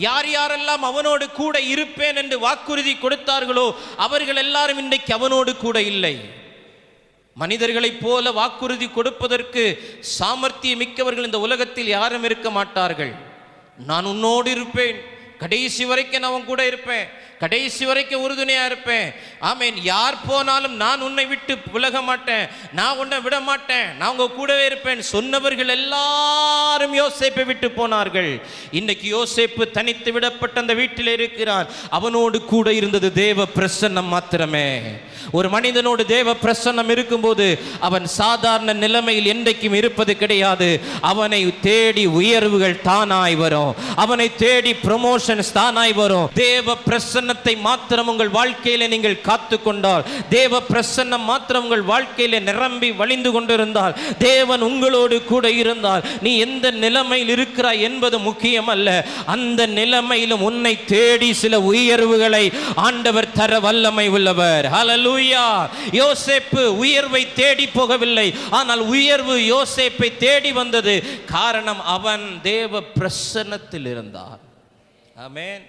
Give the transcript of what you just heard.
யார் யாரெல்லாம் அவனோடு கூட இருப்பேன் என்று வாக்குறுதி கொடுத்தார்களோ அவர்கள் எல்லாரும் இன்றைக்கு அவனோடு கூட இல்லை. மனிதர்களைப் போல வாக்குறுதி கொடுப்பதற்கு சாமர்த்தியம் மிக்கவர்கள் இந்த உலகத்தில் யாரும் இருக்க மாட்டார்கள். நான் உன்னோடு இருப்பேன், கடைசி வரைக்கும் நான் உன் கூட இருப்பேன், கடைசி வரைக்கும் உறுதுணையா இருப்பேன், ஆமேன், யார் போனாலும் நான் உன்னை விட்டு விலக மாட்டேன், நான் உன்னை விட மாட்டேன், நான் உங்க கூடவே இருப்பேன் சொன்னவர்கள் எல்லாரும் யோசேப்பை விட்டு போனார்கள். இன்னைக்கு யோசேப்பு தனித்து விடப்பட்ட அந்த வீட்டில் இருக்கிறான். அவனோடு கூட இருந்தது தேவ பிரசன்னம் மாத்திரமே. ஒரு மனிதனோடு தேவ பிரசன்னம் இருக்கும்போது அவன் சாதாரண நிலைமையில் என்றைக்கும் இருப்பது கிடையாது. அவனை தேடி உயர்வுகள் தானாய் வரும், அவனை தேடி ப்ரமோஷன்ஸ் தானாய் வரும். தேவ பிரசன்னத்தை மாத்திரம் உங்கள் வாழ்க்கையில நீங்கள் காத்து கொண்டால், தேவ பிரசன்னம் மாத்திரம் உங்கள் வாழ்க்கையில நிரம்பி வழிந்து கொண்டிருந்தால், தேவன் உங்களோடு கூட இருந்தால், நீ எந்த நிலைமையில் இருக்கிறாய் என்பது முக்கியம் அல்ல. அந்த நிலைமையிலும் உன்னை தேடி சில உயர்வுகளை ஆண்டவர் தர வல்லமை உள்ளவர். ஹல்லேலூயா. யோசேப்பு உயர்வை தேடி போகவில்லை, ஆனால் உயர்வு யோசேப்பை தேடி வந்தது. காரணம் அவன் தேவ பிரசன்னத்தில் இருந்தார். ஆமென்.